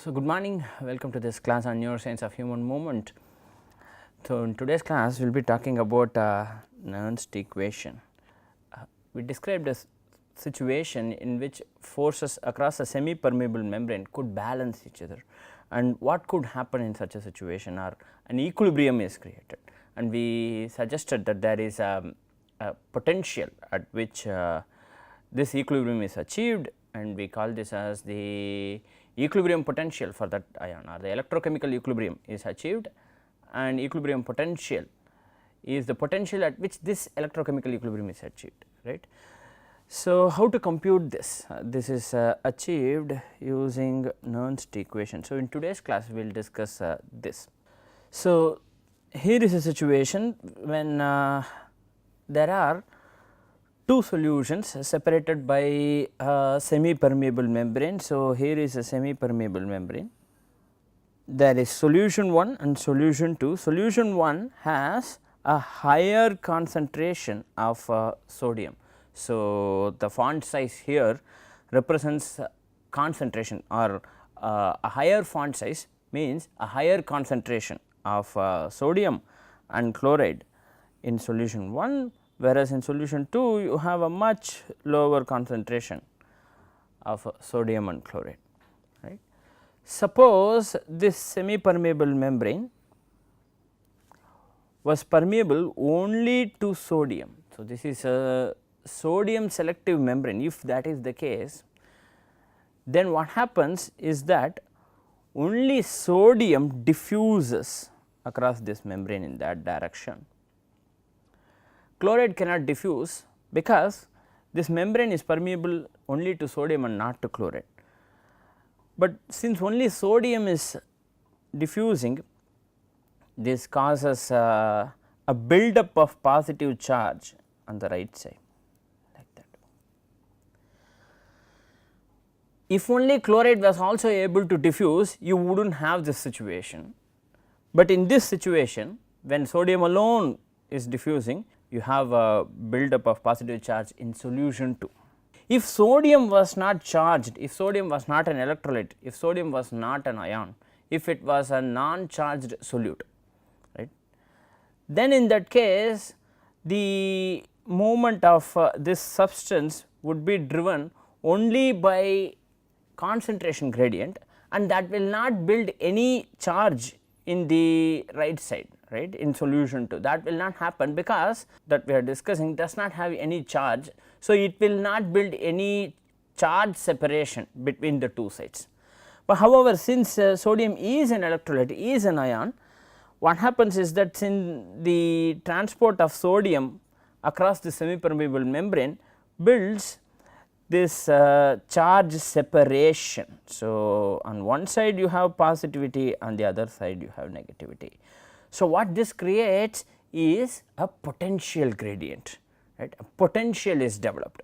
So, good morning, welcome to this class on neuroscience of human movement. So, in today's class we will be talking about Nernst equation. We described a situation in which forces across a semi permeable membrane could balance each other, and what could happen in such a situation, or an equilibrium is created, and we suggested that there is a potential at which this equilibrium is achieved, and we call this as the equilibrium potential for that ion, or the electrochemical equilibrium is achieved, and equilibrium potential is the potential at which this electrochemical equilibrium is achieved, right. So, how to compute this? This is achieved using Nernst equation. So, in today's class we will discuss this. So, here is a situation when there are two solutions separated by a semi permeable membrane. So, here is a semi permeable membrane, there is solution 1 and solution 2. Solution 1 has a higher concentration of sodium. So, the font size here represents concentration, or a higher font size means a higher concentration of sodium and chloride in solution 1, whereas in solution 2 you have a much lower concentration of sodium and chloride, right. Suppose this semi permeable membrane was permeable only to sodium. So, this is a sodium selective membrane. If that is the case, then what happens is that only sodium diffuses across this membrane in that direction. Chloride cannot diffuse because this membrane is permeable only to sodium and not to chloride. But since only sodium is diffusing, this causes a buildup of positive charge on the right side, like that. If only chloride was also able to diffuse, you would not have this situation, but in this situation when sodium alone is diffusing, you have a buildup of positive charge in solution 2. If sodium was not charged, if sodium was not an electrolyte, if sodium was not an ion, if it was a non-charged solute, right, then in that case the movement of this substance would be driven only by concentration gradient, and that will not build any charge in the right side, right, in solution 2. That will not happen because that we are discussing does not have any charge. So, it will not build any charge separation between the two sides. But however, since sodium is an electrolyte, is an ion, what happens is that in the transport of sodium across the semi permeable membrane builds this charge separation. So, on one side you have positivity, on the other side you have negativity. So, what this creates is a potential gradient, right, a potential is developed.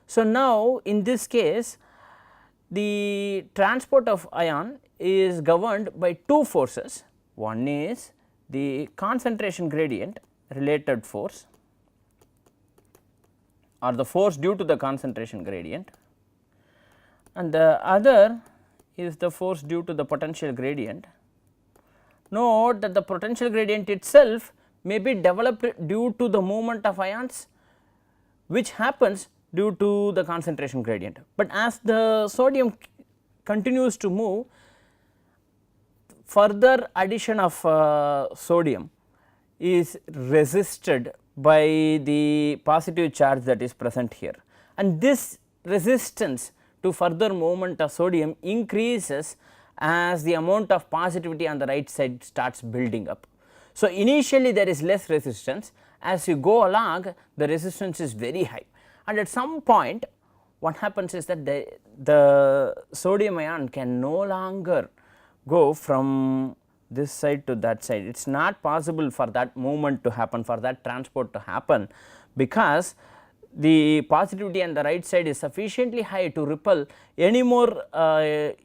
So, now in this case the transport of ion is governed by two forces. One is the concentration gradient related force, or the force due to the concentration gradient, and the other is the force due to the potential gradient. Note that the potential gradient itself may be developed due to the movement of ions, which happens due to the concentration gradient, but as the sodium continues to move, further addition of sodium is resisted by the positive charge that is present here, and this resistance to further movement of sodium increases as the amount of positivity on the right side starts building up. So, initially there is less resistance, as you go along the resistance is very high, and at some point what happens is that the sodium ion can no longer go from this side to that side. It is not possible for that movement to happen, for that transport to happen, because the positivity on the right side is sufficiently high to repel any more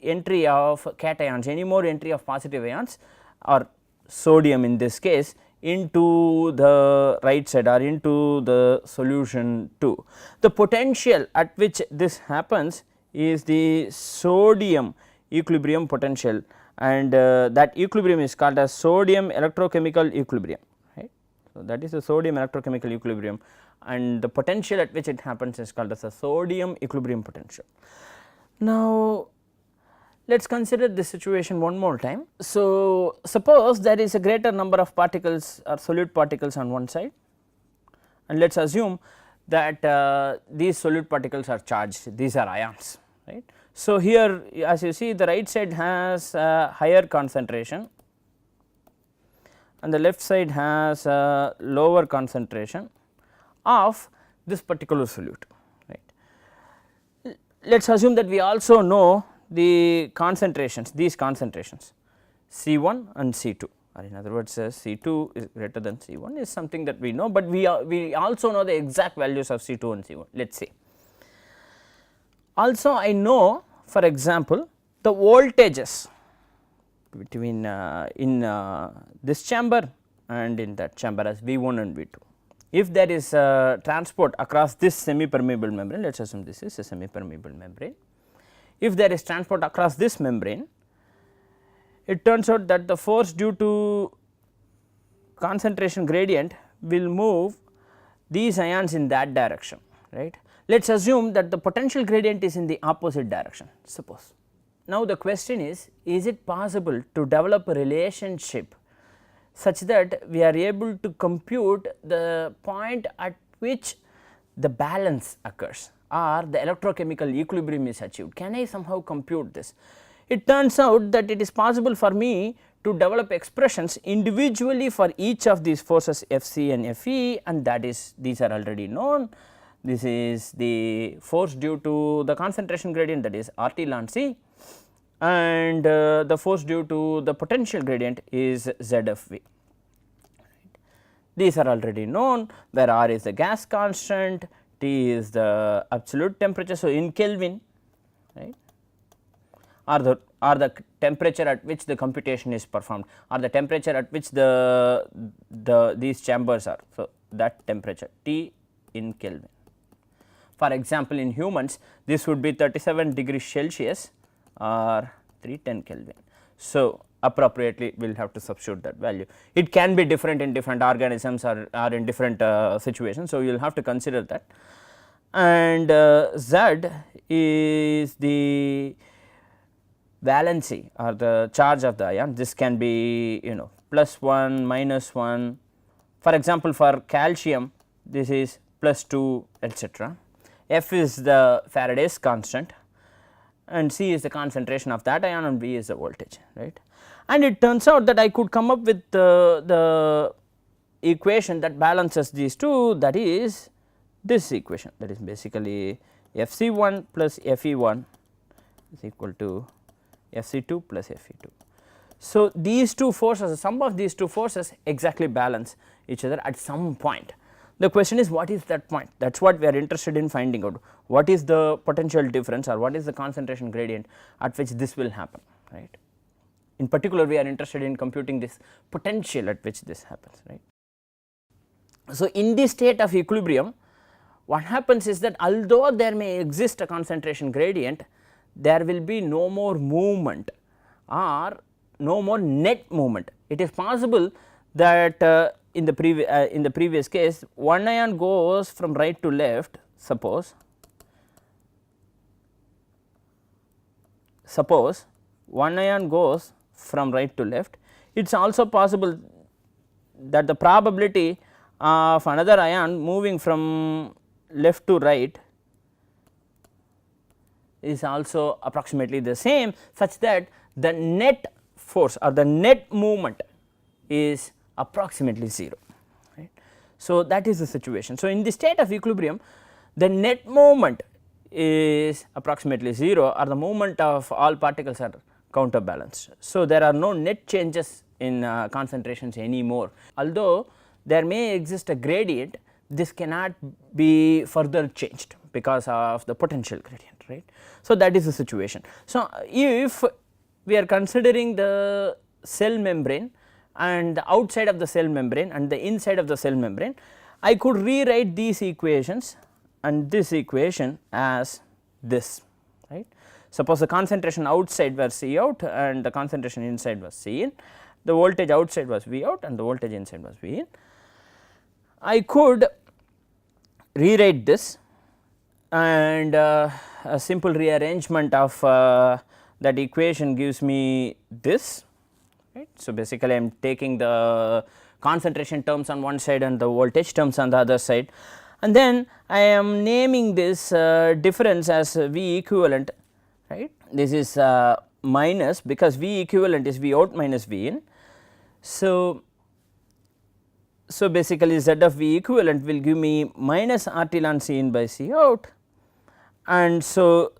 entry of cations, any more entry of positive ions or sodium in this case into the right side or into the solution 2. The potential at which this happens is the sodium equilibrium potential, and that equilibrium is called as sodium electrochemical equilibrium, right. So, that is the sodium electrochemical equilibrium, and the potential at which it happens is called as a sodium equilibrium potential. Now, let us consider this situation one more time. So, suppose there is a greater number of particles or solute particles on one side, and let us assume that these solute particles are charged, these are ions, right. So, here as you see, the right side has a higher concentration and the left side has a lower concentration of this particular solute, right. Let us assume that we also know the concentrations, these concentrations C1 and C2, or in other words C2 is greater than C1 is something that we know, but we also know the exact values of C2 and C1. Let us see. Also I know, for example, the voltages between in this chamber and in that chamber as V1 and V2. If there is transport across this semi permeable membrane, let us assume this is a semi permeable membrane. If there is transport across this membrane, it turns out that the force due to concentration gradient will move these ions in that direction, right. Let us assume that the potential gradient is in the opposite direction, suppose. Now, the question is it possible to develop a relationship such that we are able to compute the point at which the balance occurs or the electrochemical equilibrium is achieved? Can I somehow compute this? It turns out that it is possible for me to develop expressions individually for each of these forces Fc and Fe, and that is, these are already known. This is the force due to the concentration gradient, that is RT ln C, and the force due to the potential gradient is ZFV. These are already known, where R is the gas constant, T is the absolute temperature. So, in Kelvin, right, or the temperature at which the computation is performed, or the temperature at which these chambers are. So, that temperature T in Kelvin. For example, in humans this would be 37 degrees Celsius or 310 Kelvin. So, appropriately we will have to substitute that value. It can be different in different organisms or in different situations. So, you will have to consider that, and Z is the valency or the charge of the ion. This can be +1, -1. For example, for calcium this is +2, etc. F is the Faraday's constant and C is the concentration of that ion and V is the voltage, right. And it turns out that I could come up with the equation that balances these two, that is this equation, that is basically Fc1 plus Fe1 is equal to Fc2 plus Fe2. So, these two forces, the sum of these two forces exactly balance each other at some point. The question is, what is that point? That is what we are interested in finding out. What is the potential difference or what is the concentration gradient at which this will happen, right. In particular, we are interested in computing this potential at which this happens, right. So, in this state of equilibrium, what happens is that although there may exist a concentration gradient, there will be no more movement or no more net movement. It is possible that in the previous case one ion goes from right to left, suppose one ion goes from right to left. It is also possible that the probability of another ion moving from left to right is also approximately the same, such that the net force or the net movement is approximately 0, right. So, that is the situation. So, in the state of equilibrium, the net movement is approximately 0 or the movement of all particles are counterbalanced. So, there are no net changes in concentrations anymore. Although there may exist a gradient, this cannot be further changed because of the potential gradient, right. So, that is the situation. So, if we are considering the cell membrane and the outside of the cell membrane and the inside of the cell membrane, I could rewrite these equations and this equation as this, right. Suppose the concentration outside was C out and the concentration inside was C in, the voltage outside was V out and the voltage inside was V in. I could rewrite this, and a simple rearrangement of that equation gives me this, right. So, basically I am taking the concentration terms on one side and the voltage terms on the other side, and then I am naming this difference as V equivalent, right. This is minus, because V equivalent is V out minus V in. So, basically Z of V equivalent will give me minus RT ln C in by C out, and so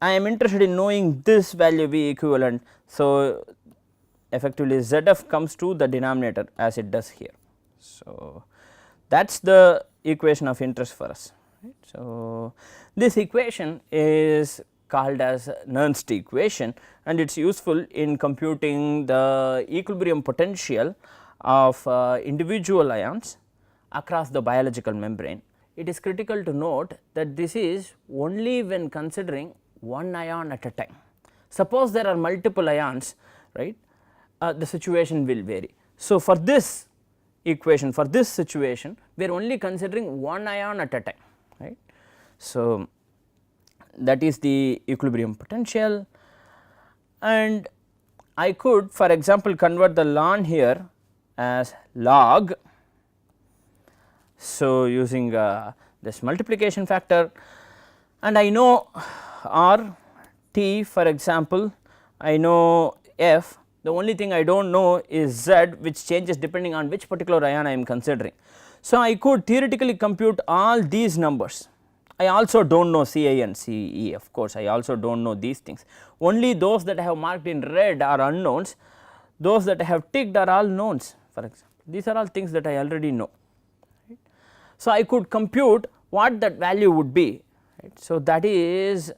I am interested in knowing this value V equivalent. So, effectively Z f comes to the denominator as it does here. So, that is the equation of interest for us, right. So, this equation is called as Nernst equation, and it is useful in computing the equilibrium potential of individual ions across the biological membrane. It is critical to note that this is only when considering one ion at a time. Suppose there are multiple ions, right, the situation will vary. So, for this equation, for this situation, we are only considering one ion at a time, right. So, that is the equilibrium potential, and I could for example convert the ln here as log. So, using this multiplication factor, and I know R, T for example, I know F, the only thing I do not know is Z, which changes depending on which particular ion I am considering. So, I could theoretically compute all these numbers. I also do not know C I and C E, of course, I also do not know these things, only those that I have marked in red are unknowns, those that I have ticked are all knowns, for example, these are all things that I already know, right. So, I could compute what that value would be, right. So, that is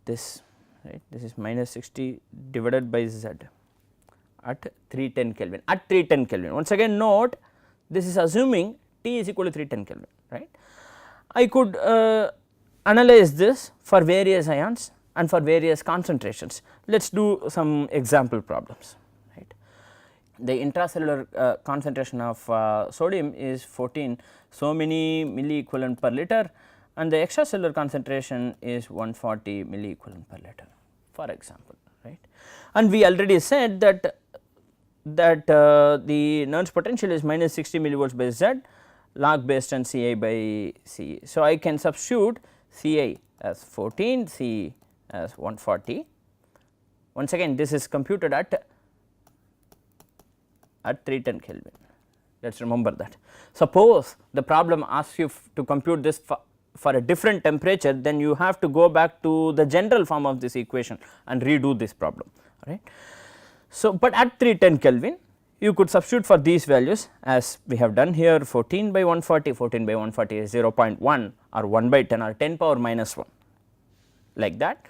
this, right, this is minus 60 divided by Z at 310 Kelvin, at 310 Kelvin. Once again note, this is assuming T is equal to 310 Kelvin, right. I could analyze this for various ions and for various concentrations. Let us do some example problems, right. The intracellular concentration of sodium is 14 so many milliequivalent per liter, and the extracellular concentration is 140 milliequivalent per liter, for example, right. And we already said that the Nernst potential is minus 60 millivolts by Z log based on Ci by Ce. So, I can substitute Ci as 14, Ce as 140. Once again this is computed at 310 Kelvin, let us remember that. Suppose the problem asks you to compute this for a different temperature, then you have to go back to the general form of this equation and redo this problem, right. So, but at 310 Kelvin you could substitute for these values as we have done here, 14 by 140, 14 by 140 is 0.1 or 1 by 10 or 10 power minus 1, like that,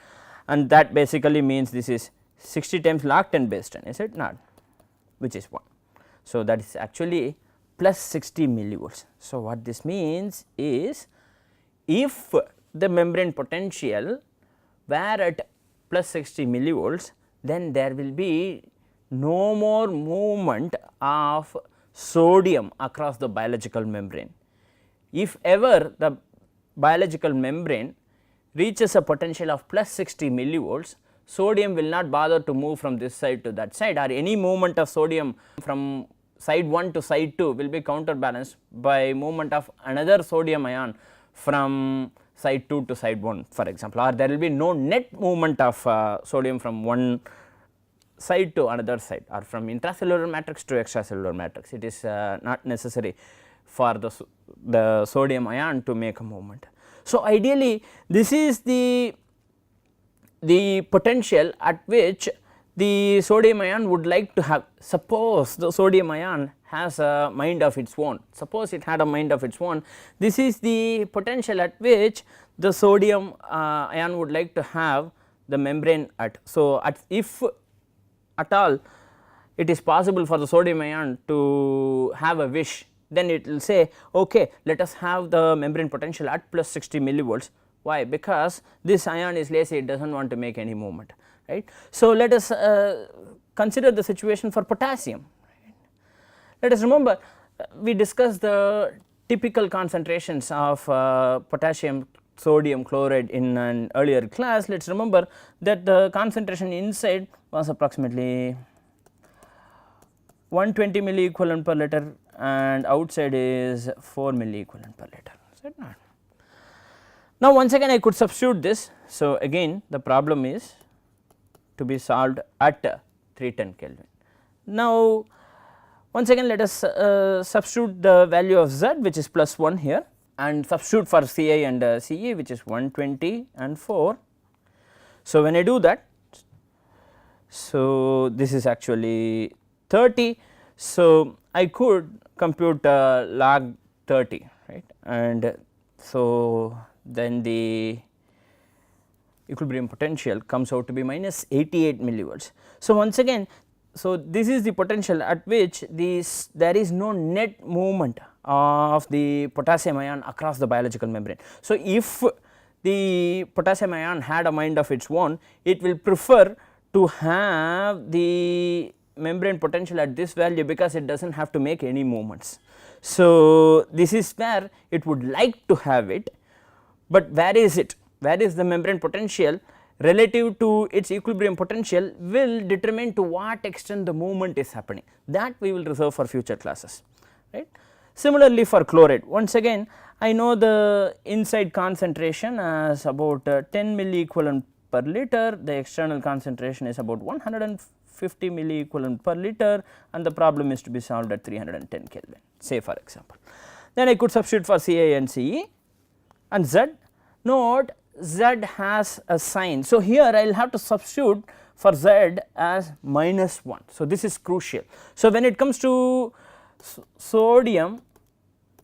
and that basically means this is 60 times log 10 base 10, is it not, which is 1. So, that is actually plus 60 millivolts. So, what this means is, if the membrane potential were at plus 60 millivolts, then there will be no more movement of sodium across the biological membrane. If ever the biological membrane reaches a potential of plus 60 millivolts, sodium will not bother to move from this side to that side, or any movement of sodium from side 1 to side 2 will be counterbalanced by movement of another sodium ion from side 2 to side 1, for example, or there will be no net movement of sodium from one side to another side, or from intracellular matrix to extracellular matrix. It is not necessary for the sodium ion to make a movement. So, ideally this is the potential at which the sodium ion would like to have. Suppose the sodium ion has a mind of its own, suppose it had a mind of its own, this is the potential at which the sodium ion would like to have the membrane at. So, if at all it is possible for the sodium ion to have a wish, then it will say, okay, let us have the membrane potential at plus 60 millivolts, Why? Because this ion is lazy, it does not want to make any movement, right. So, let us consider the situation for potassium. Right. Let us remember we discussed the typical concentrations of potassium sodium chloride in an earlier class. Let us remember that the concentration inside was approximately 120 milliequivalent per liter and outside is 4 milliequivalent per liter, is it not? Now, once again I could substitute this. So, again the problem is to be solved at 310 Kelvin. Now, once again let us substitute the value of Z, which is plus 1 here, and substitute for Ci and Ce, which is 120 and 4. So, when I do that, so this is actually 30. So, I could compute log 30, right, and so then the equilibrium potential comes out to be minus 88 millivolts. So, once again, so this is the potential at which there is no net movement of the potassium ion across the biological membrane. So, if the potassium ion had a mind of its own, it will prefer to have the membrane potential at this value because it does not have to make any movements. So, this is where it would like to have it, but where is it? Where is the membrane potential relative to its equilibrium potential will determine to what extent the movement is happening, that we will reserve for future classes, right. Similarly, for chloride, once again I know the inside concentration as about 10 milliequivalent per liter, the external concentration is about 150 milliequivalent per liter, and the problem is to be solved at 310 Kelvin, say for example. Then I could substitute for Ca and Ce and Z. Note Z has a sign. So, here I will have to substitute for Z as minus 1. So, this is crucial. So, when it comes to sodium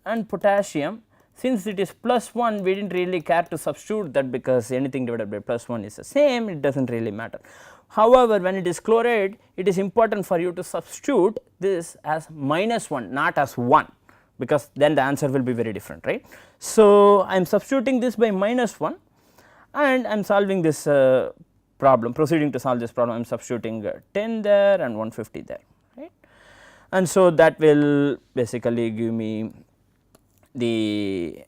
and potassium, since it is plus 1, we did not really care to substitute that because anything divided by plus 1 is the same, it does not really matter. However, when it is chloride, it is important for you to substitute this as minus 1, not as 1, because then the answer will be very different, right. So, I am substituting this by minus 1 and I am solving this problem, proceeding to solve this problem. I am substituting 10 there and 150 there, right. And so, that will basically give me the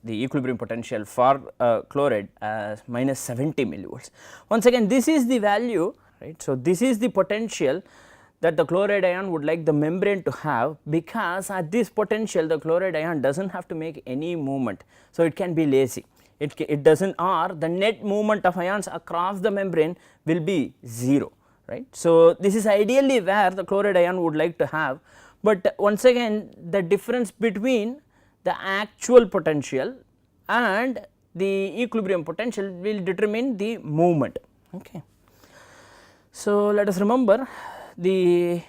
equilibrium potential for chloride as minus 70 millivolts. Once again, this is the value, right. So, this is the potential that the chloride ion would like the membrane to have, because at this potential the chloride ion does not have to make any movement. So, it can be lazy, it does not, or the net movement of ions across the membrane will be 0, right. So, this is ideally where the chloride ion would like to have, but once again the difference between the actual potential and the equilibrium potential will determine the movement. Okay. So, let us remember the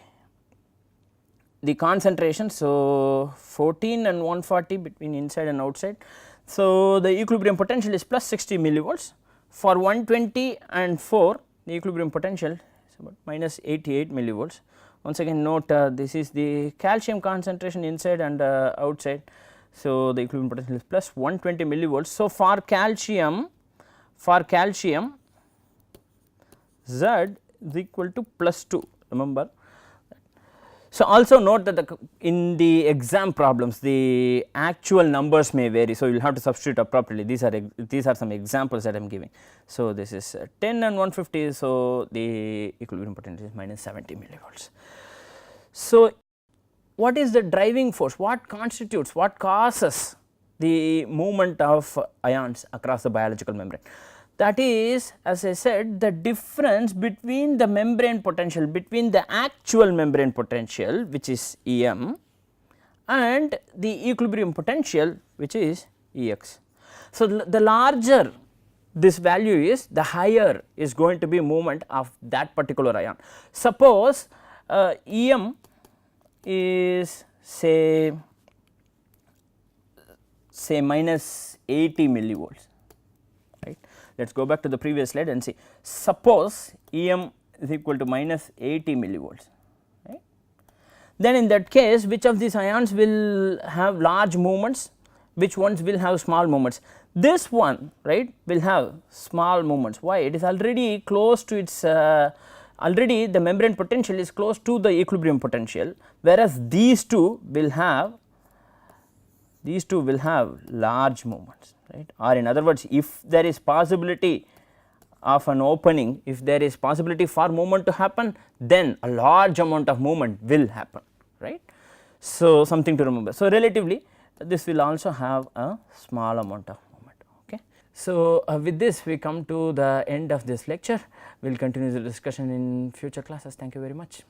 concentration. So, 14 and 140 between inside and outside. So, the equilibrium potential is plus 60 millivolts. For 120 and 4, the equilibrium potential is about minus 88 millivolts. Once again note this is the calcium concentration inside and outside. So, the equilibrium potential is plus 120 millivolts. So, for calcium Z is equal to plus 2, remember. So, also note that in the exam problems the actual numbers may vary. So, you will have to substitute appropriately. These are some examples that I am giving. So, this is 10 and 150. So, the equilibrium potential is minus 70 millivolts. So, what is the driving force? What constitutes, what causes the movement of ions across the biological membrane? That is, as I said, the difference between the membrane potential, between the actual membrane potential, which is Em, and the equilibrium potential, which is Ex. So, the larger this value is, the higher is going to be movement of that particular ion. Suppose Em is say minus 80 millivolts, right. Let us go back to the previous slide and see. Suppose Em is equal to minus 80 millivolts, right. Then in that case, which of these ions will have large movements, which ones will have small movements? This one, right, will have small movements. Why? It is already close to its already the membrane potential is close to the equilibrium potential, whereas these two will have large movements, right, or in other words, if there is possibility of an opening, if there is possibility for movement to happen, then a large amount of movement will happen, right. So, something to remember. So, relatively this will also have a small amount of movement. Okay. So, with this we come to the end of this lecture. We will continue the discussion in future classes. Thank you very much.